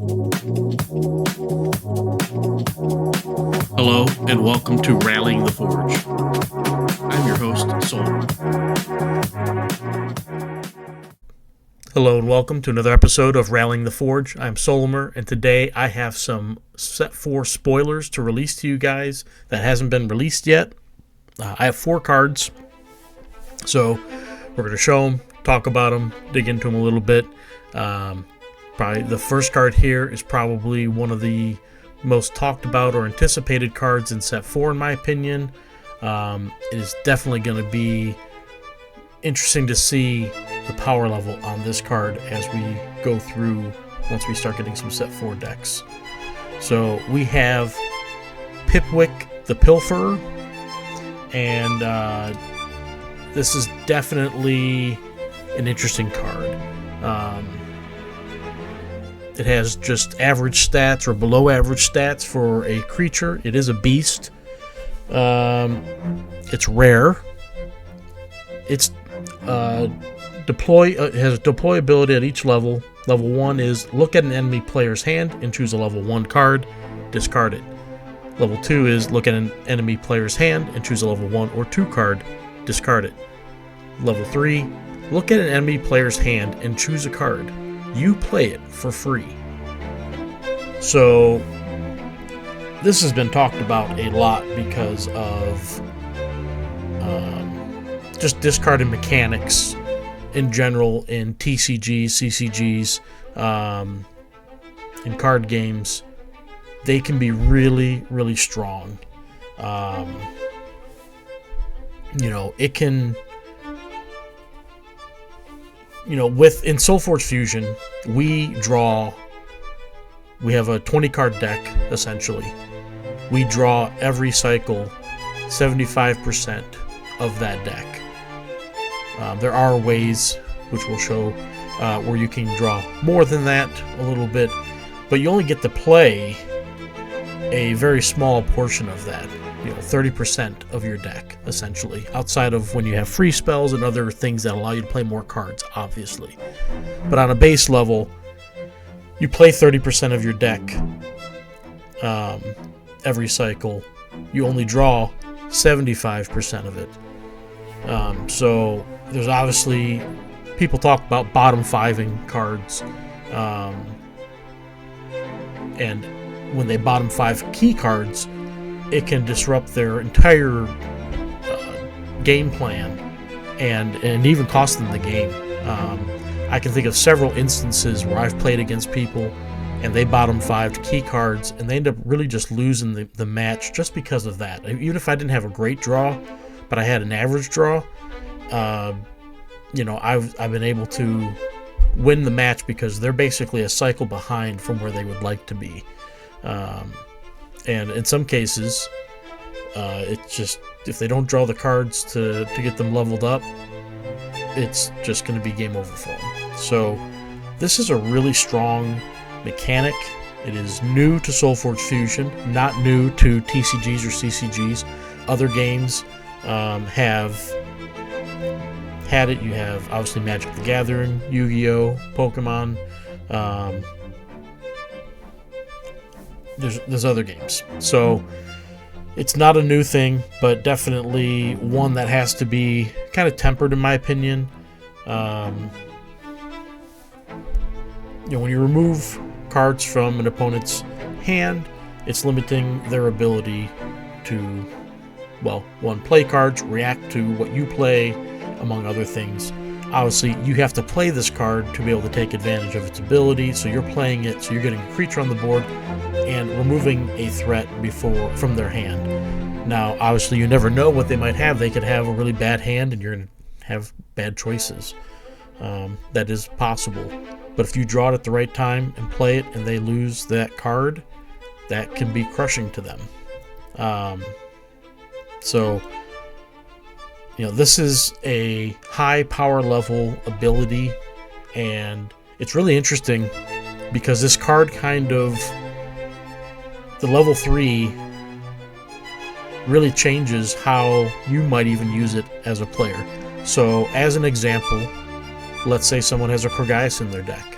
Hello, and welcome to Rallying the Forge. I'm your host, Sol. Hello, and welcome to another episode of Rallying the Forge. I'm Solimer, and today I have some Set 4 spoilers to release to you guys that hasn't been released yet. I have 4 cards, so we're going to show them, talk about them, dig into them a little bit. Probably the first card here is probably one of the most talked about or anticipated cards in Set 4, in my opinion. It is definitely going to be interesting to see the power level on this card as we go through once we start getting some Set 4 decks. So we have Pipwick the Pilferer, and this is definitely an interesting card. It has just average stats or below average stats for a creature. It is a beast. It's rare. It's it has deployability at each level. Level 1 is look at an enemy player's hand and choose a level 1 card, discard it. Level 2 is look at an enemy player's hand and choose a level 1 or 2 card, discard it. Level 3, look at an enemy player's hand and choose a card. You play it for free. So this has been talked about a lot because of just discarded mechanics in general in TCGs, CCGs, in card games. They can be really, really strong. It can... in SolForge Fusion, we have a 20 card deck, essentially. We draw every cycle 75% of that deck. There are ways, which we'll show, where you can draw more than that a little bit, but you only get to play a very small portion of that. 30% of your deck, essentially, outside of when you have free spells and other things that allow you to play more cards, obviously. But on a base level, you play 30% of your deck every cycle. You only draw 75% of it. So there's obviously, people talk about bottom-fiving cards, and when they bottom 5 key cards, it can disrupt their entire game plan and even cost them the game. I can think of several instances where I've played against people and they bottom 5 key cards and they end up really just losing the match just because of that. Even if I didn't have a great draw, but I had an average draw, I've been able to win the match because they're basically a cycle behind from where they would like to be. And in some cases, it's just, if they don't draw the cards to get them leveled up, it's just going to be game over for them. So this is a really strong mechanic. It is new to SolForge Fusion, not new to TCGs or CCGs. Other games have had it. You have, obviously, Magic the Gathering, Yu-Gi-Oh!, Pokemon. There's other games. So it's not a new thing, but definitely one that has to be kind of tempered, in my opinion. When you remove cards from an opponent's hand, it's limiting their ability to, one, play cards, react to what you play, among other things. Obviously, you have to play this card to be able to take advantage of its ability, so you're playing it, so you're getting a creature on the board and removing a threat from their hand. Now, obviously, you never know what they might have. They could have a really bad hand and you're going to have bad choices. That is possible. But if you draw it at the right time and play it and they lose that card, that can be crushing to them. This is a high power level ability, and it's really interesting because this card the level 3 really changes how you might even use it as a player. So, as an example, let's say someone has a Kragaius in their deck.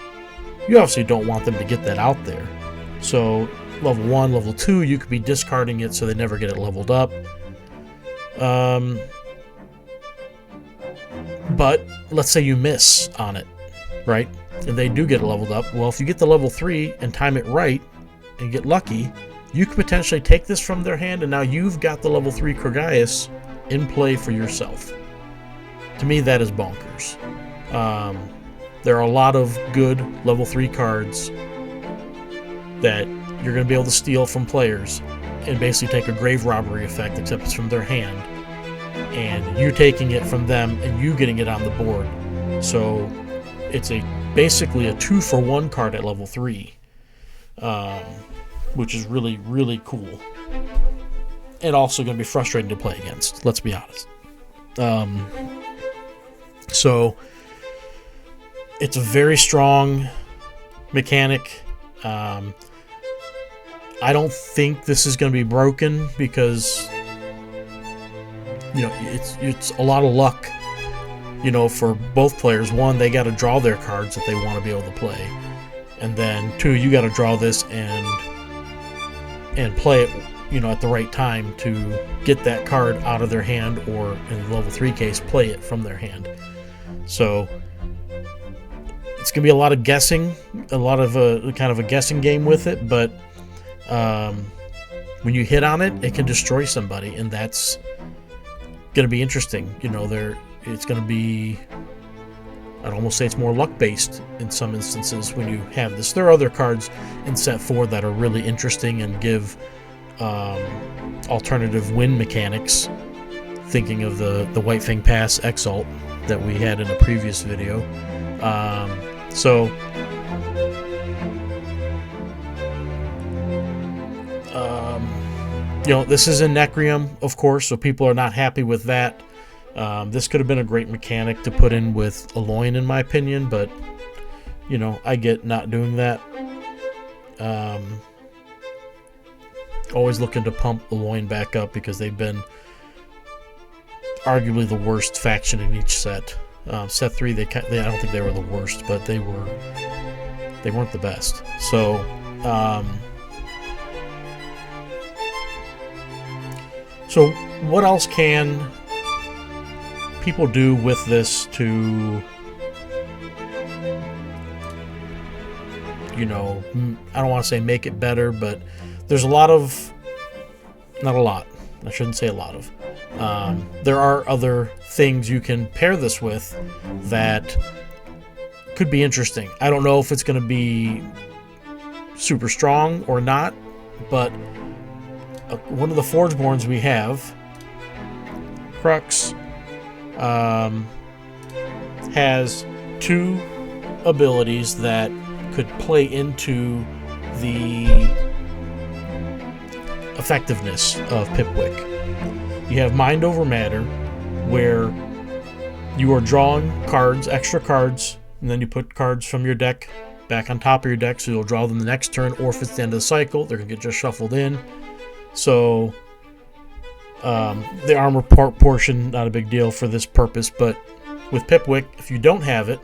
you obviously don't want them to get that out there. So level 1, level 2, you could be discarding it so they never get it leveled up. But let's say you miss on it, right? And they do get it leveled up. Well, if you get the level 3 and time it right and get lucky, you could potentially take this from their hand, and now you've got the level 3 Kragaius in play for yourself. To me, that is bonkers. There are a lot of good level 3 cards that you're going to be able to steal from players and basically take a grave robbery effect, except it's from their hand, and you taking it from them and you getting it on the board. So it's basically a 2-for-1 card at level 3, which is really, really cool. And also going to be frustrating to play against, let's be honest. So it's a very strong mechanic. I don't think this is going to be broken because, you know, it's a lot of luck, you know, for both players. One, they got to draw their cards that they want to be able to play, and then 2, you got to draw this and play it, you know, at the right time to get that card out of their hand, or in the level 3 case, play it from their hand. So it's gonna be a lot of guessing, a lot of kind of a guessing game with it, but when you hit on it, it can destroy somebody, and that's gonna be interesting. You know, it's gonna be, I'd almost say it's more luck based in some instances when you have this. There are other cards in set 4 that are really interesting and give alternative win mechanics. Thinking of the White Fang Pass Exalt that we had in a previous video. You know, this is in Necrium, of course, so people are not happy with that. This could have been a great mechanic to put in with Aloin, in my opinion, but, you know, I get not doing that. Always looking to pump Aloin back up because they've been arguably the worst faction in each set. Set 3, I don't think they were the worst, but they weren't the best. So, so what else can people do with this to, you know, I don't want to say make it better, but there's a lot of, not a lot, I shouldn't say a lot of, there are other things you can pair this with that could be interesting. I don't know if it's going to be super strong or not, but one of the Forgeborns we have, Crux, has 2 abilities that could play into the effectiveness of Pipwick. You have Mind Over Matter, where you are drawing cards, extra cards, and then you put cards from your deck back on top of your deck, so you'll draw them the next turn, or if it's the end of the cycle, they're going to get just shuffled in. So the armor portion, not a big deal for this purpose, but with Pipwick, if you don't have it,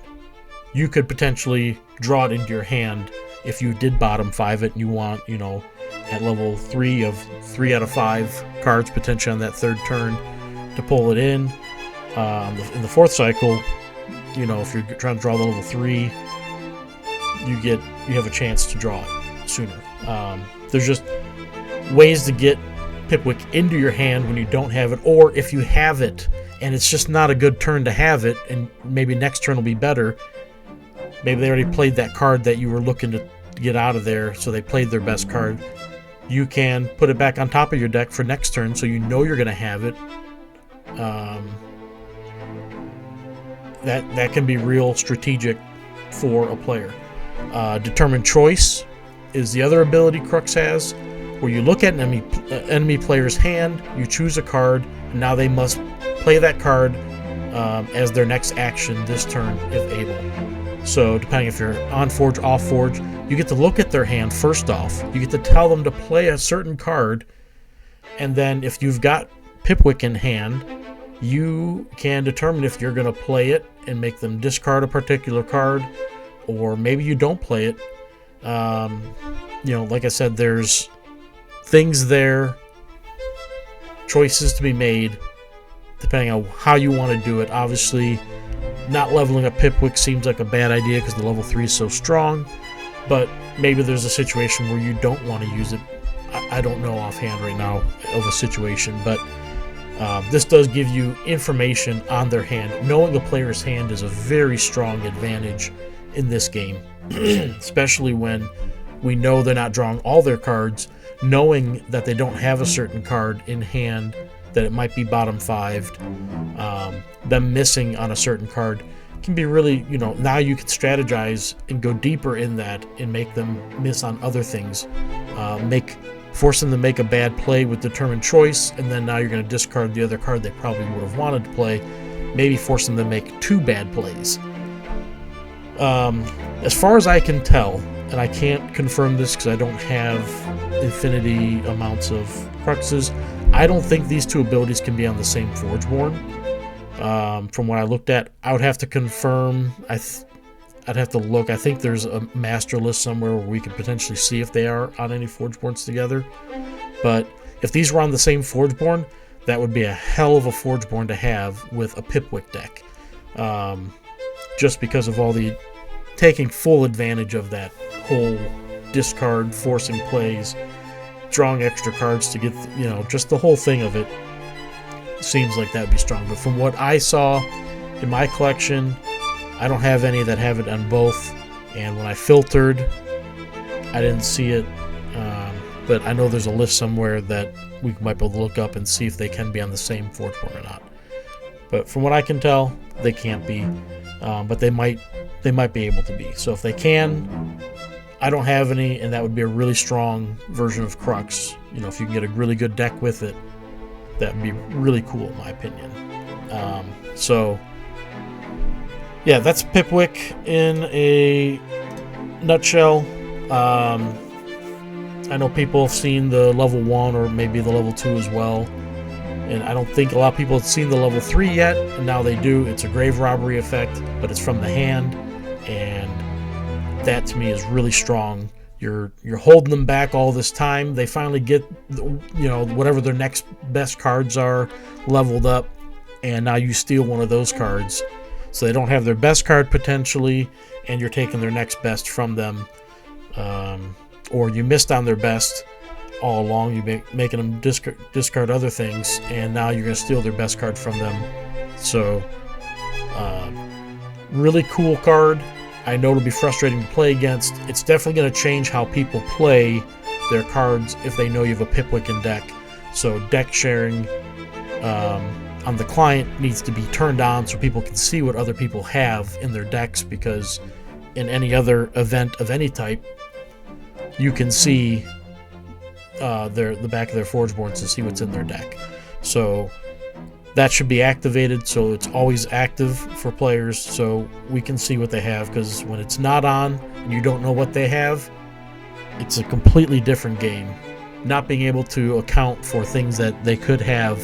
you could potentially draw it into your hand if you did bottom 5 it and you want, you know, at level 3 of 3 out of 5 cards potentially on that 3rd turn to pull it in. In the 4th cycle, you know, if you're trying to draw the level 3, you have a chance to draw it sooner. There's just ways to get Pipwick into your hand when you don't have it, or if you have it and it's just not a good turn to have it, and maybe next turn will be better. Maybe they already played that card that you were looking to get out of there, so they played their best card. You can put it back on top of your deck for next turn, so you know you're going to have it. That can be real strategic for a player. Determined Choice is the other ability Crux has, where you look at an enemy player's hand, you choose a card, and now they must play that card as their next action this turn, if able. So depending if you're on Forge, off Forge, you get to look at their hand first off. You get to tell them to play a certain card, and then if you've got Pipwick in hand, you can determine if you're going to play it and make them discard a particular card, or maybe you don't play it. Like I said, there's things there, choices to be made, depending on how you want to do it. Obviously, not leveling up Pipwick seems like a bad idea because the level 3 is so strong, but maybe there's a situation where you don't want to use it. I don't know offhand right now of a situation, but this does give you information on their hand. Knowing a player's hand is a very strong advantage in this game, especially when we know they're not drawing all their cards. Knowing that they don't have a certain card in hand, that it might be bottom 5'd, them missing on a certain card can be really, now you can strategize and go deeper in that and make them miss on other things. Force them to make a bad play with determined choice, and then now you're going to discard the other card they probably would have wanted to play. Maybe force them to make 2 bad plays. As far as I can tell, and I can't confirm this because I don't have infinity amounts of Cruxes, I don't think these 2 abilities can be on the same Forgeborn. From what I looked at, I would have to confirm. I'd have to look. I think there's a master list somewhere where we could potentially see if they are on any Forgeborns together. But if these were on the same Forgeborn, that would be a hell of a Forgeborn to have with a Pipwick deck. Just because of all the taking full advantage of that whole discard, forcing plays, drawing extra cards to get, just the whole thing of it seems like that would be strong. But from what I saw in my collection, I don't have any that have it on both, and when I filtered, I didn't see it, but I know there's a list somewhere that we might be able to look up and see if they can be on the same Forgeborn or not. But from what I can tell, they can't be, but they might be able to be. So if they can, I don't have any, and that would be a really strong version of Crux. If you can get a really good deck with it, that would be really cool in my opinion. Yeah, that's Pipwick in a nutshell. I know people have seen the level 1 or maybe the level 2 as well, and I don't think a lot of people have seen the level 3 yet, and now they do. It's a grave robbery effect, but it's from the hand, and that to me is really strong. You're holding them back all this time. They finally get, whatever their next best cards are leveled up, and now you steal one of those cards. So they don't have their best card potentially, and you're taking their next best from them. Or you missed on their best all along. You're making them discard other things, and now you're going to steal their best card from them. So, really cool card. I know it'll be frustrating to play against. It's definitely going to change how people play their cards if they know you have a Pipwick in deck. So deck sharing on the client needs to be turned on so people can see what other people have in their decks, because in any other event of any type, you can see the back of their Forgeborns to see what's in their deck. So that should be activated, so it's always active for players, so we can see what they have, because when it's not on and you don't know what they have, it's a completely different game. Not being able to account for things that they could have.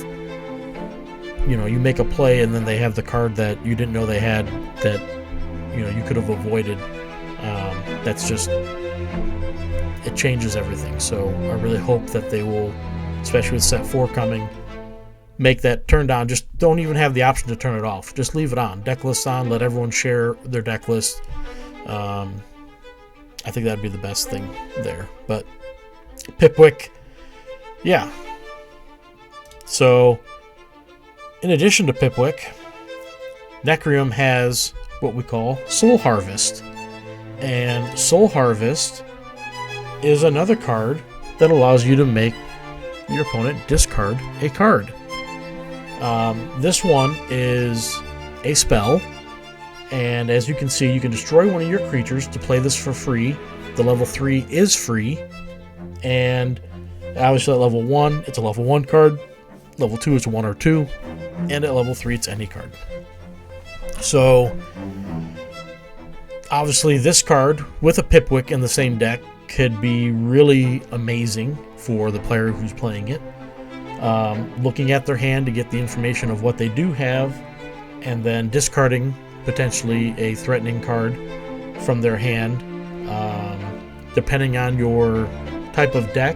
You make a play and then they have the card that you didn't know they had that you could have avoided. That's just, it changes everything. So I really hope that they will, especially with set 4 coming, make that turned on. Just don't even have the option to turn it off. Just leave it on. Deck list on. Let everyone share their deck list. I think that'd be the best thing there. But Pipwick, yeah. So in addition to Pipwick, Necreum has what we call Soul Harvest. And Soul Harvest is another card that allows you to make your opponent discard a card. This one is a spell, and as you can see, you can destroy one of your creatures to play this for free. The level 3 is free, and obviously at level 1, it's a level 1 card. Level 2 is 1 or 2, and at level 3, it's any card. So, obviously this card, with a Pipwick in the same deck, could be really amazing for the player who's playing it. Looking at their hand to get the information of what they do have, and then discarding potentially a threatening card from their hand. Depending on your type of deck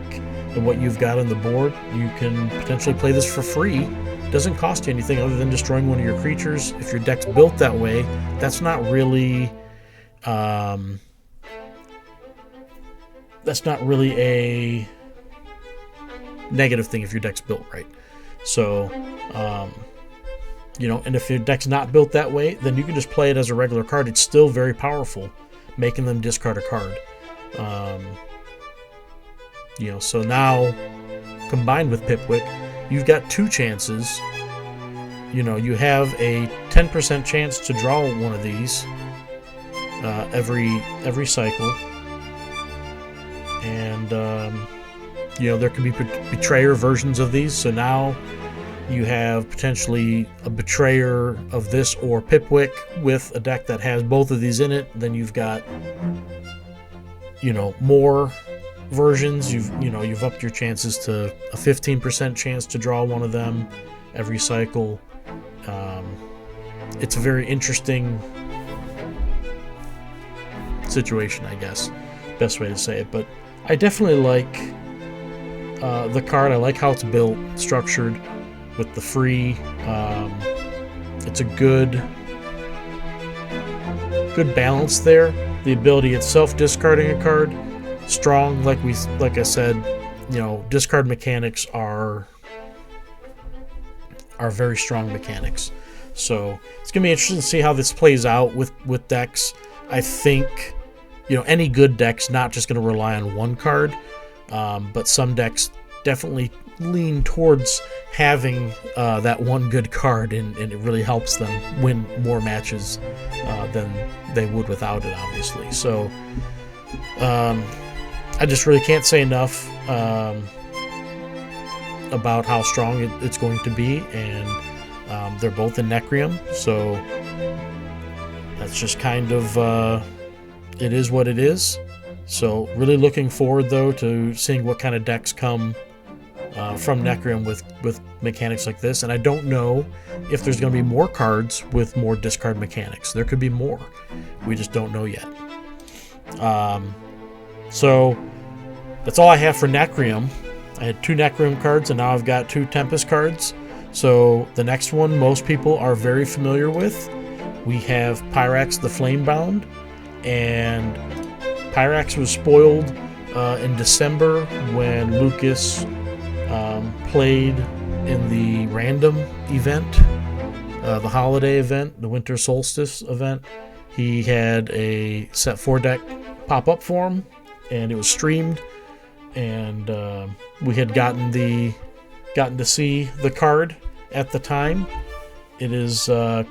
and what you've got on the board, you can potentially play this for free. It doesn't cost you anything other than destroying one of your creatures. If your deck's built that way, that's not really a negative thing if your deck's built right. So, and if your deck's not built that way, then you can just play it as a regular card. It's still very powerful, making them discard a card. So now, combined with Pipwick, you've got 2 chances. You have a 10% chance to draw one of these every cycle. And, there could be Betrayer versions of these. So now you have potentially a Betrayer of this or Pipwick with a deck that has both of these in it. Then you've got, more versions. You've upped your chances to a 15% chance to draw one of them every cycle. It's a very interesting situation, I guess, best way to say it. But I definitely like the card. I like how it's built, structured with the free. It's a good balance there. The ability itself, discarding a card, strong. Like I said, discard mechanics are very strong mechanics. So it's gonna be interesting to see how this plays out with decks. I think any good deck's not just gonna rely on one card, but some decks definitely lean towards having that one good card, and it really helps them win more matches than they would without it, obviously. So I just really can't say enough about how strong it's going to be, and they're both in Necreum, so that's just kind of it is what it is. So really looking forward, though, to seeing what kind of decks come from Necreum with mechanics like this. And I don't know if there's going to be more cards with more discard mechanics. There could be more. We just don't know yet. So that's all I have for Necreum. I had 2 Necreum cards, and now I've got 2 Tempest cards. So the next one most people are very familiar with. We have Pyrax the Flamebound, and Pyrax was spoiled in December when Lucas played in the random event, the holiday event, the winter solstice event. He had a set 4 deck pop up for him, and it was streamed, and we had gotten to see the card at the time. It is a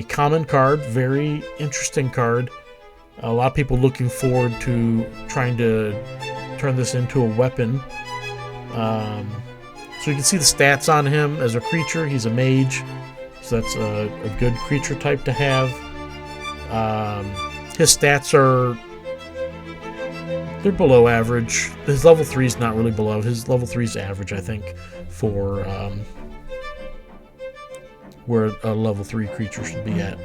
common card, very interesting card. A lot of people looking forward to trying to turn this into a weapon. So you can see the stats on him. As a creature, he's a mage, so that's a good creature type to have. His stats they're below average. His level 3 is not really below. His level 3 is average, I think, for where a level 3 creature should be at.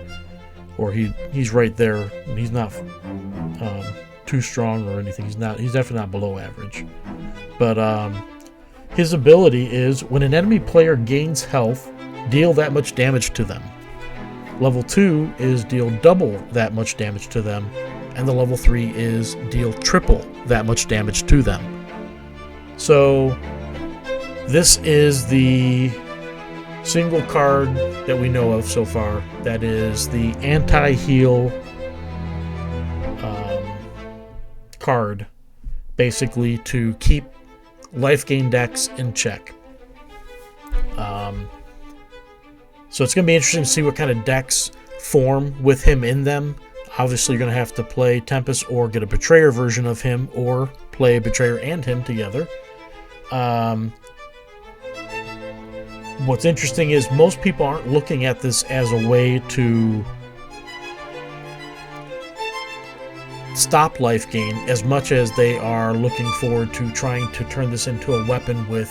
Or he's right there, and he's not too strong or anything. He's definitely not below average. But his ability is, when an enemy player gains health, deal that much damage to them. Level 2 is deal double that much damage to them, and the level 3 is deal triple that much damage to them. So this is the single card that we know of so far that is the anti-heal card, basically to keep life gain decks in check. So it's going to be interesting to see what kind of decks form with him in them. Obviously, you're going to have to play Tempest or get a Betrayer version of him, or play Betrayer and him together. What's interesting is most people aren't looking at this as a way to stop life gain as much as they are looking forward to trying to turn this into a weapon with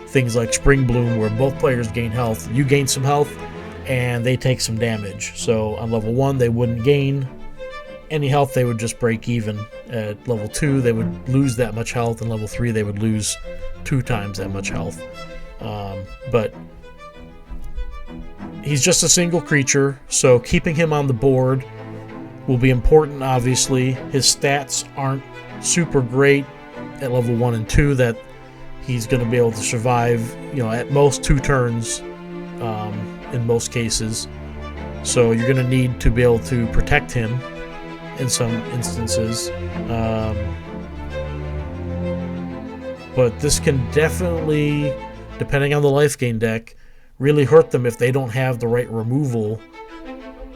things like Spring Bloom, where both players gain health. You gain some health, and they take some damage. So on level 1, they wouldn't gain any health, they would just break even. At level 2, they would lose that much health, and level 3, they would lose 2 times that much health. But he's just a single creature, so keeping him on the board will be important, obviously. His stats aren't super great at level 1 and 2 that he's going to be able to survive, at most 2 turns in most cases. So you're going to need to be able to protect him in some instances. But this can definitely, depending on the life gain deck, really hurt them if they don't have the right removal,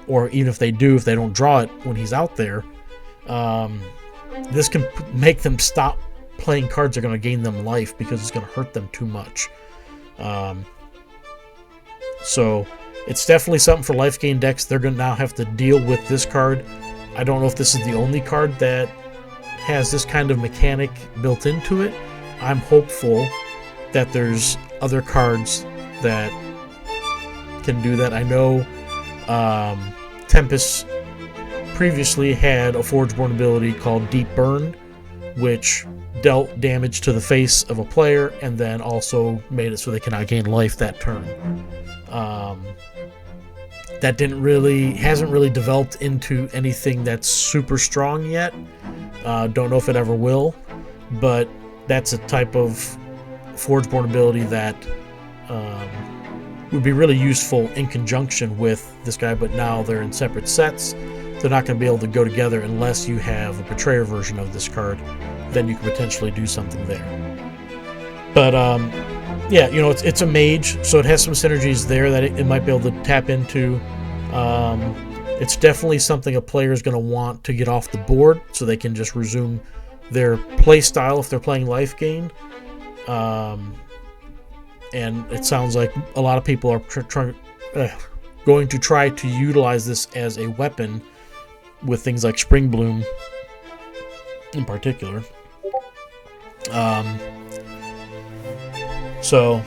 or even if they do, if they don't draw it when he's out there. This can make them stop playing cards that are going to gain them life because it's going to hurt them too much. So it's definitely something for life gain decks. They're going to now have to deal with this card. I don't know if this is the only card that has this kind of mechanic built into it. I'm hopeful that there's other cards that can do that. I know Tempest previously had a Forgeborn ability called Deep Burn, which dealt damage to the face of a player and then also made it so they cannot gain life that turn. That hasn't really developed into anything that's super strong yet. Don't know if it ever will, but that's a type of Forgeborn ability that would be really useful in conjunction with this guy, but now they're in separate sets. They're not going to be able to go together unless you have a Betrayer version of this card. Then you can potentially do something there. But yeah, it's a mage, so it has some synergies there that it might be able to tap into. It's definitely something a player is going to want to get off the board so they can just resume their play style if they're playing life gain. And it sounds like a lot of people are going to try to utilize this as a weapon with things like Spring Bloom in particular. So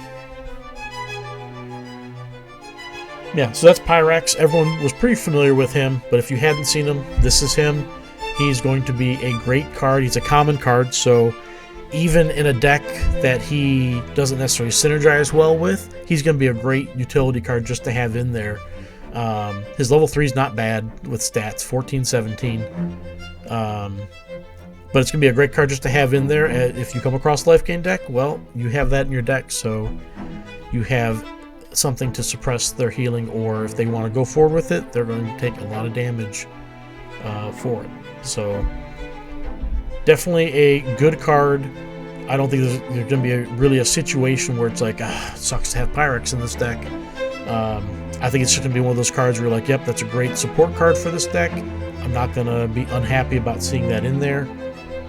that's Pyrax. Everyone was pretty familiar with him, but if you hadn't seen him, this is him. He's going to be a great card. He's a common card, so even in a deck that he doesn't necessarily synergize well with, he's going to be a great utility card just to have in there. His level 3 is not bad with stats, 14, 17. But it's going to be a great card just to have in there. If you come across life gain deck, well, you have that in your deck, so you have something to suppress their healing, or if they want to go forward with it, they're going to take a lot of damage for it. So definitely a good card. I don't think there's going to be really a situation where it's like, it sucks to have Pyrax in this deck. I think it's just going to be one of those cards where you're like, yep, that's a great support card for this deck. I'm not going to be unhappy about seeing that in there.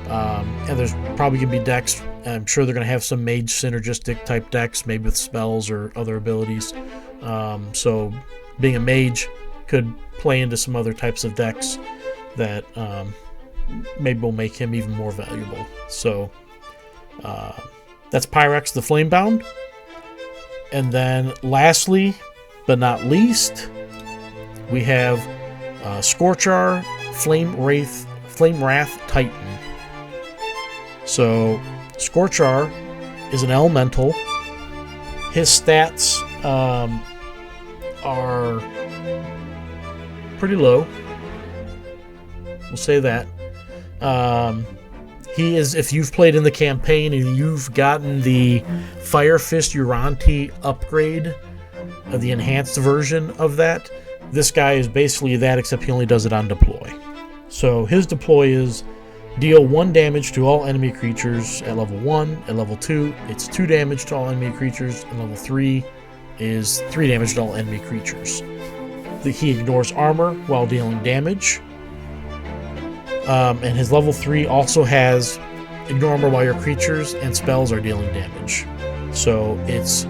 And there's probably going to be decks, I'm sure they're going to have some mage synergistic type decks, maybe with spells or other abilities. So being a mage could play into some other types of decks that maybe will make him even more valuable. So that's Pyrax the Flamebound. And then lastly, but not least, we have Scorchar Flamewrath Titan. So Scorchar is an elemental. His stats are pretty low. We'll say that. He is, if you've played in the campaign and you've gotten the Fire Fist Uranti upgrade, the enhanced version of that, this guy is basically that, except he only does it on deploy. So his deploy is deal 1 damage to all enemy creatures at level 1. At level 2, it's 2 damage to all enemy creatures. And level 3 is 3 damage to all enemy creatures. He ignores armor while dealing damage. And his level 3 also has ignore armor while your creatures and spells are dealing damage. So it's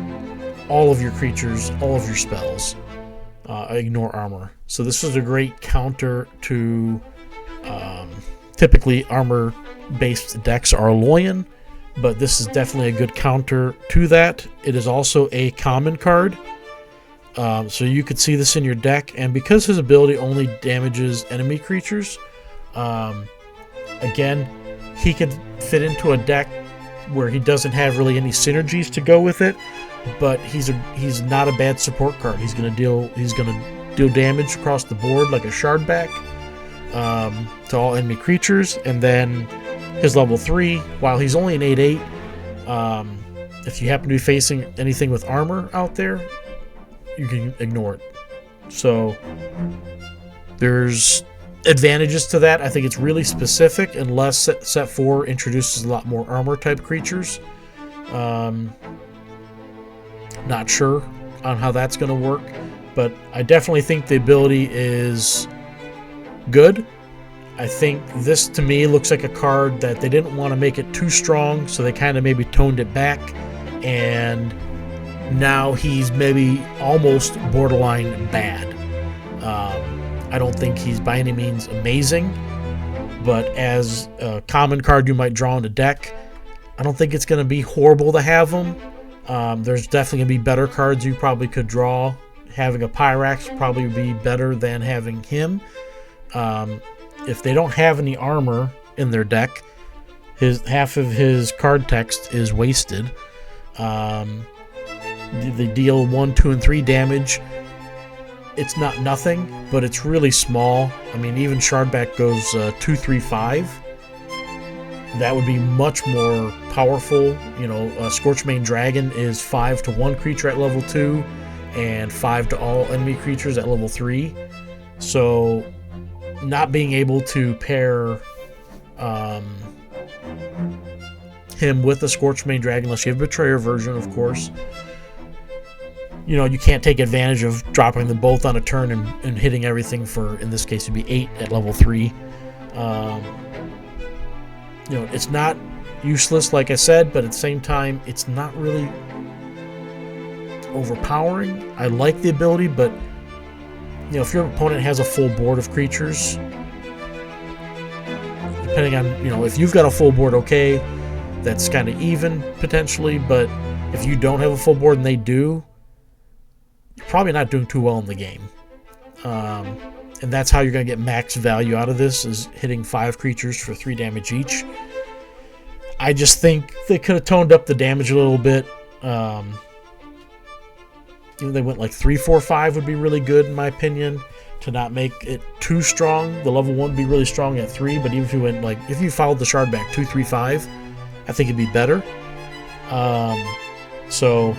all of your creatures, all of your spells ignore armor. So this is a great counter to typically armor-based decks are Loyan, but this is definitely a good counter to that. It is also a common card. So you could see this in your deck, and because his ability only damages enemy creatures, again, he could fit into a deck where he doesn't have really any synergies to go with it, but he's not a bad support card. He's gonna deal damage across the board like a Shardback to all enemy creatures, and then his level 3, while he's only an 8/8, if you happen to be facing anything with armor out there, you can ignore it. So there's advantages to that. I think it's really specific unless set 4 introduces a lot more armor type creatures. Not sure on how that's going to work, but I definitely think the ability is good. I think this to me looks like a card that they didn't want to make it too strong, so they kind of maybe toned it back, and now he's maybe almost borderline bad. I don't think he's by any means amazing, but as a common card you might draw in a deck, I don't think it's going to be horrible to have him. There's definitely going to be better cards you probably could draw. Having a Pyrax would probably be better than having him. If they don't have any armor in their deck, half of his card text is wasted. They deal 1, 2, and 3 damage. It's not nothing, but it's really small. I mean, even Shardback goes 2, 3, 5. That would be much more powerful. You know, Scorchmane Dragon is 5 to 1 creature at level 2, and 5 to all enemy creatures at level 3. So, not being able to pair him with a Scorchmane Dragon, unless you have a Betrayer version, of course. You know, you can't take advantage of dropping them both on a turn and hitting everything for, in this case, it'd be 8 at level 3. You know, it's not useless, like I said, but at the same time, it's not really overpowering. I like the ability, but, you know, if your opponent has a full board of creatures, depending on, you know, if you've got a full board, okay, that's kind of even, potentially, but if you don't have a full board and they do, you're probably not doing too well in the game. And that's how you're going to get max value out of this, is hitting 5 creatures for 3 damage each. I just think they could have toned up the damage a little bit. You know, they went like 3, 4, 5 would be really good, in my opinion, to not make it too strong. The level 1 would be really strong at 3, but even if you went, like, if you followed the Shardback 2, 3, 5, I think it'd be better. So,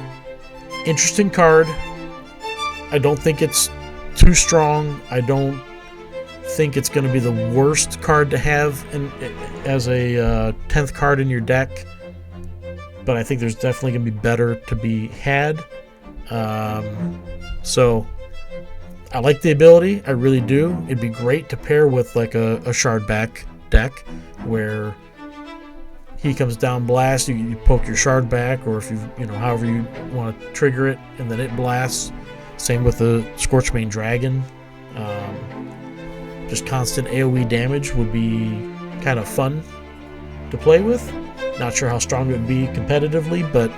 interesting card. I don't think it's too strong. I don't think it's going to be the worst card to have as a 10th card in your deck, but I think there's definitely going to be better to be had. So I like the ability, I really do. It'd be great to pair with like a Shardback deck where he comes down blast, you poke your Shardback, or if you know, however you want to trigger it, and then it blasts. Same with the Scorchmane Dragon. Just constant AoE damage would be kind of fun to play with. Not sure how strong it would be competitively, but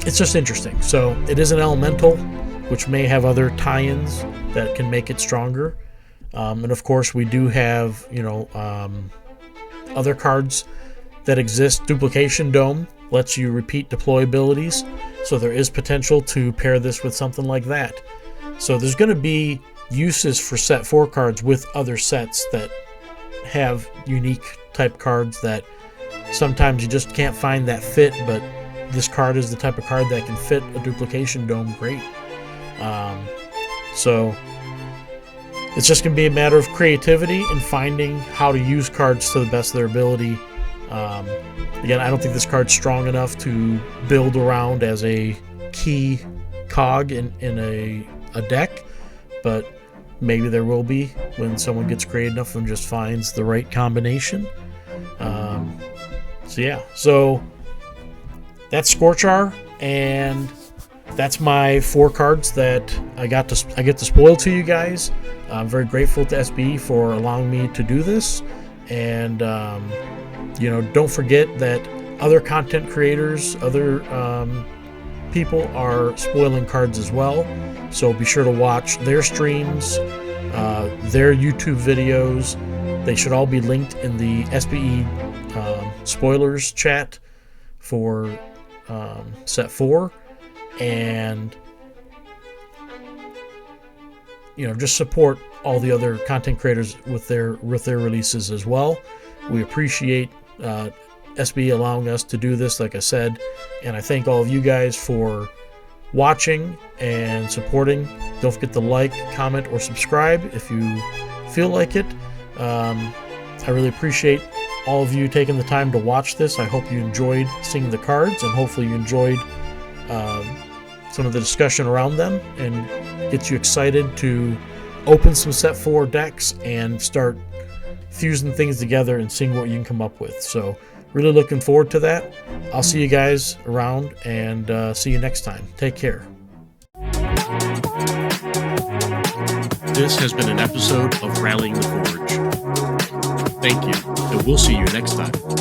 it's just interesting. So it is an elemental, which may have other tie-ins that can make it stronger. And of course, we do have, you know, other cards that exist. Duplication Dome lets you repeat deploy abilities, so there is potential to pair this with something like that. So there's going to be uses for set 4 cards with other sets that have unique type cards that sometimes you just can't find that fit, but this card is the type of card that can fit a Duplication Dome great. So it's just going to be a matter of creativity and finding how to use cards to the best of their ability. Again, I don't think this card's strong enough to build around as a key cog in a deck, but maybe there will be when someone gets creative enough and just finds the right combination. So yeah, so that's Scorchar, and that's my 4 cards that I get to spoil to you guys. I'm very grateful to SBE for allowing me to do this, and you know, don't forget that other content creators, other people are spoiling cards as well, so be sure to watch their streams, their YouTube videos. They should all be linked in the SBE spoilers chat for set 4, and just support all the other content creators with their releases as well. We appreciate SBE allowing us to do this, like I said, and I thank all of you guys for watching and supporting. Don't forget to like, comment, or subscribe if you feel like it. I really appreciate all of you taking the time to watch this. I hope you enjoyed seeing the cards, and hopefully you enjoyed some of the discussion around them, and gets you excited to open some set 4 decks and start fusing things together and seeing what you can come up with. So really looking forward to that. I'll see you guys around, and see you next time. Take care. This has been an episode of Rallying the Forge. Thank you, and we'll see you next time.